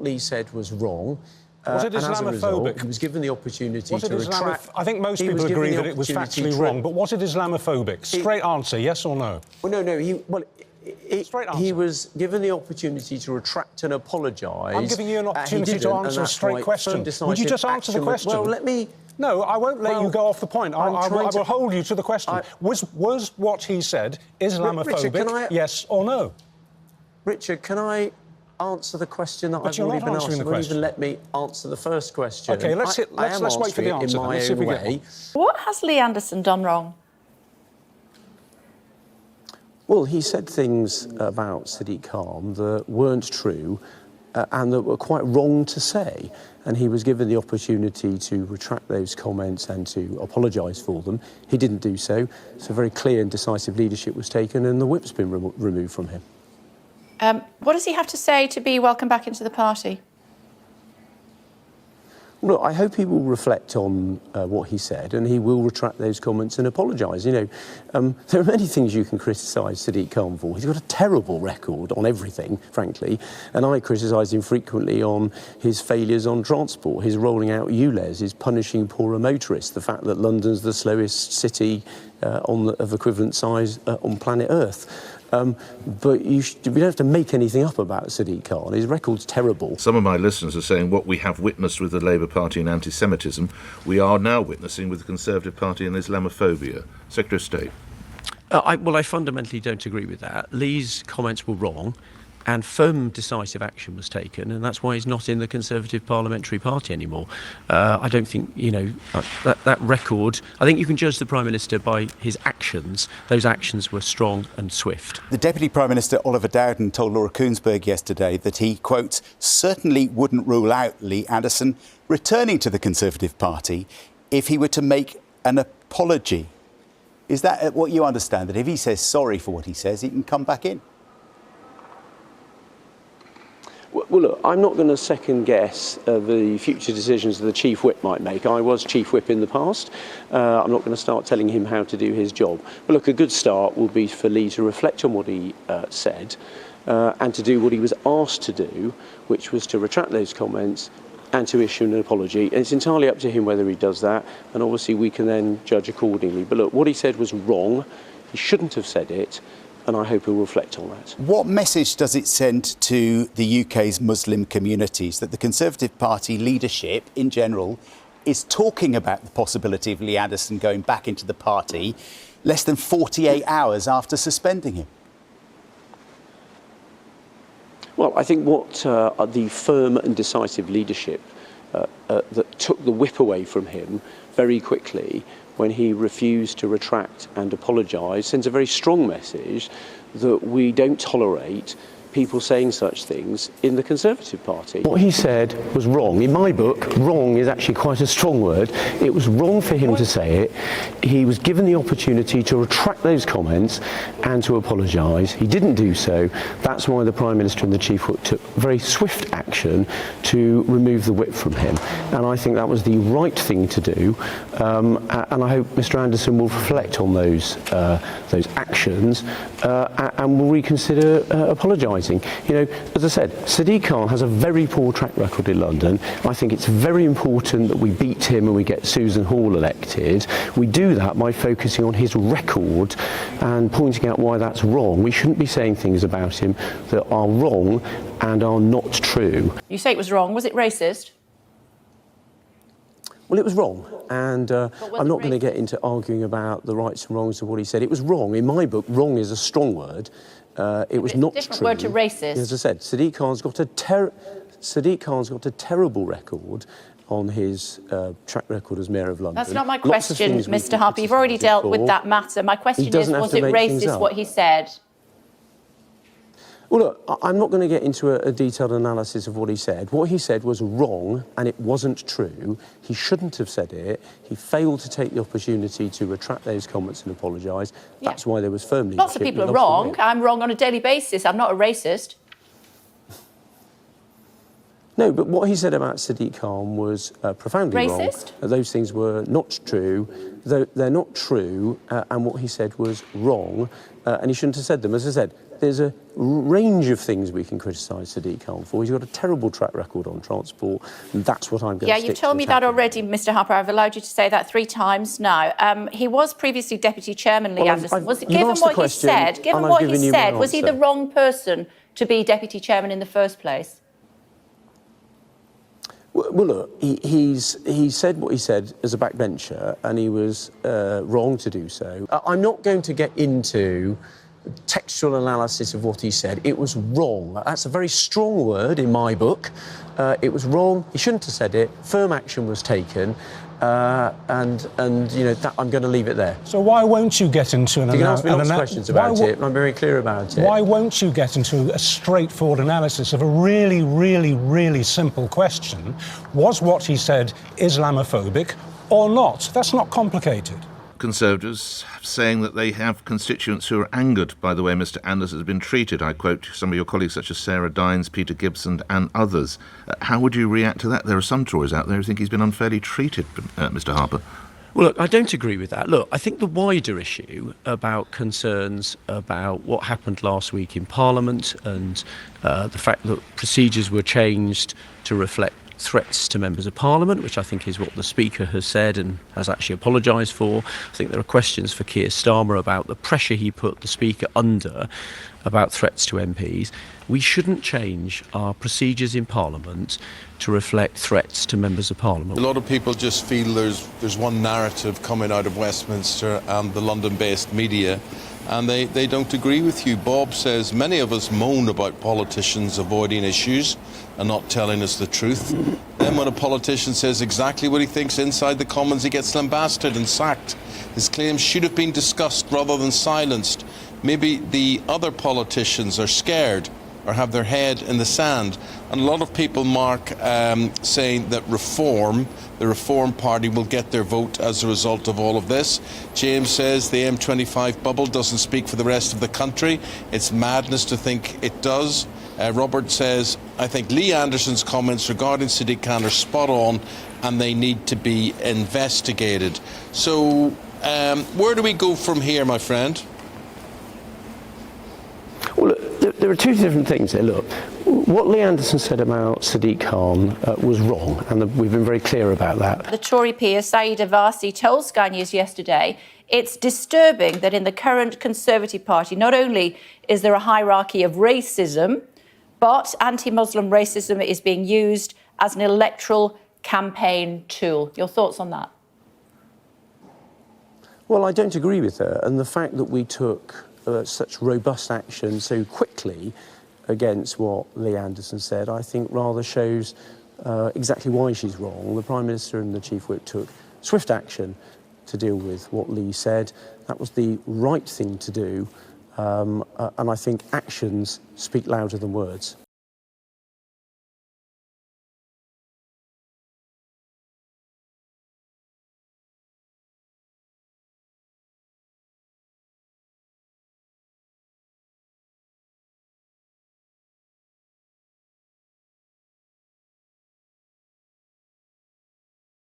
Lee said was wrong. Was it Islamophobic? As a result, he was given the opportunity to retract... I think most people agree that it was factually wrong, but was it Islamophobic? Straight answer, yes or no? Well, no, he was given the opportunity to retract and apologise. I'm giving you an opportunity to answer a straight question. Would you just answer the question? Well, let me... No, I won't let you go off the point. I will hold you to the question. Was what he said Islamophobic, Richard, yes or no? Richard, can I answer the question that I've already been asked? You won't even let me answer the first question. OK, let's wait for the answer. Let's see if we get one. What has Lee Anderson done wrong? Well, he said things about Sadiq Khan that weren't true and that were quite wrong to say. And he was given the opportunity to retract those comments and to apologise for them. He didn't do so. So very clear and decisive leadership was taken and the whip's been removed from him. What does he have to say to be welcomed back into the party? Well, I hope he will reflect on what he said and he will retract those comments and apologise. You know, there are many things you can criticise Sadiq Khan for. He's got a terrible record on everything, frankly, and I criticise him frequently on his failures on transport, his rolling out ULEZ, his punishing poorer motorists, the fact that London's the slowest city of equivalent size on planet Earth. But we don't have to make anything up about Sadiq Khan. His record's terrible. Some of my listeners are saying what we have witnessed with the Labour Party and anti-Semitism, we are now witnessing with the Conservative Party and Islamophobia. Secretary of State. Well, I fundamentally don't agree with that. Lee's comments were wrong and firm, decisive action was taken, and that's why he's not in the Conservative Parliamentary Party anymore. I don't think, you know, that record... I think you can judge the Prime Minister by his actions. Those actions were strong and swift. The Deputy Prime Minister, Oliver Dowden, told Laura Kuenssberg yesterday that he, quote, certainly wouldn't rule out Lee Anderson returning to the Conservative Party if he were to make an apology. Is that what you understand, that if he says sorry for what he says, he can come back in? Well, look, I'm not going to second-guess the future decisions that the Chief Whip might make. I was Chief Whip in the past. I'm not going to start telling him how to do his job. But look, a good start will be for Lee to reflect on what he said and to do what he was asked to do, which was to retract those comments and to issue an apology. And it's entirely up to him whether he does that, and obviously we can then judge accordingly. But look, what he said was wrong. He shouldn't have said it. And I hope he'll reflect on that. What message does it send to the UK's Muslim communities that the Conservative Party leadership, in general, is talking about the possibility of Lee Anderson going back into the party less than 48 hours after suspending him? Well, I think what the firm and decisive leadership that took the whip away from him very quickly when he refused to retract and apologise sends a very strong message that we don't tolerate people saying such things in the Conservative Party. What he said was wrong. In my book, wrong is actually quite a strong word. It was wrong for him to say it. He was given the opportunity to retract those comments and to apologise. He didn't do so. That's why the Prime Minister and the Chief Whip took very swift action to remove the whip from him. And I think that was the right thing to do. And I hope Mr Anderson will reflect on those actions and will reconsider apologising. You know, as I said, Sadiq Khan has a very poor track record in London. I think it's very important that we beat him and we get Susan Hall elected. We do that by focusing on his record and pointing out why that's wrong. We shouldn't be saying things about him that are wrong and are not true. You say it was wrong. Was it racist? Well, it was wrong, and I'm not going to get into arguing about the rights and wrongs of what he said. It was wrong. In my book, wrong is a strong word. It was not true. Different word to racist. As I said, Sadiq Khan's got a terrible record on his track record as Mayor of London. That's not my question, Mr Harper. You've already dealt with that matter. My question is, was it racist what he said? Well, look, I'm not going to get into a detailed analysis of what he said. What he said was wrong, and it wasn't true. He shouldn't have said it. He failed to take the opportunity to retract those comments and apologise. Yeah. That's why there was firm leadership. Lots of people are wrong. I'm wrong on a daily basis. I'm not a racist. No, but what he said about Sadiq Khan was profoundly racist? Wrong. Those things were not true. They're not true, and what he said was wrong, and he shouldn't have said them. As I said, there's a range of things we can criticise Sadiq Khan for. He's got a terrible track record on transport, and that's what I'm going to stick to. Yeah, you've told me that already, Mr. Harper. I've allowed you to say that 3 times now. He was previously Deputy Chairman, Lee Anderson. Given what he said, was he the wrong person to be Deputy Chairman in the first place? Well, look, he said what he said as a backbencher, and he was wrong to do so. I'm not going to get into textual analysis of what he said. It was wrong. That's a very strong word in my book. It was wrong. He shouldn't have said it. Firm action was taken. And you know, I'm going to leave it there. So why won't you get into an analysis? You can ask me lots of questions about it, and I'm very clear about it. Why won't you get into a straightforward analysis of a really, really, really simple question? Was what he said Islamophobic or not? That's not complicated. Conservatives saying that they have constituents who are angered by the way Mr Anderson has been treated. I quote some of your colleagues such as Sarah Dines, Peter Gibson and others. How would you react to that? There are some Tories out there who think he's been unfairly treated, Mr Harper. Well, look, I don't agree with that. Look, I think the wider issue about concerns about what happened last week in Parliament and the fact that procedures were changed to reflect threats to members of Parliament, which I think is what the Speaker has said and has actually apologised for. I think there are questions for Keir Starmer about the pressure he put the Speaker under about threats to MPs. We shouldn't change our procedures in Parliament to reflect threats to members of Parliament. A lot of people just feel there's one narrative coming out of Westminster and the London-based media, and they don't agree with you. Bob says many of us moan about politicians avoiding issues and not telling us the truth. Then when a politician says exactly what he thinks inside the Commons, he gets lambasted and sacked. His claims should have been discussed rather than silenced. Maybe the other politicians are scared or have their head in the sand. And a lot of people, Mark, saying that the Reform Party will get their vote as a result of all of this. James says the M25 bubble doesn't speak for the rest of the country. It's madness to think it does. Robert says, I think Lee Anderson's comments regarding Sadiq Khan are spot on and they need to be investigated. So where do we go from here, my friend? Well, look, there are two different things here. Look, what Lee Anderson said about Sadiq Khan was wrong, and we've been very clear about that. The Tory peer, Saeed Avasi, told Sky News yesterday it's disturbing that in the current Conservative Party, not only is there a hierarchy of racism, but anti-Muslim racism is being used as an electoral campaign tool. Your thoughts on that? Well, I don't agree with her, and the fact that we took such robust action so quickly against what Lee Anderson said, I think rather shows exactly why she's wrong. The Prime Minister and the Chief Whip took swift action to deal with what Lee said. That was the right thing to do, and I think actions speak louder than words.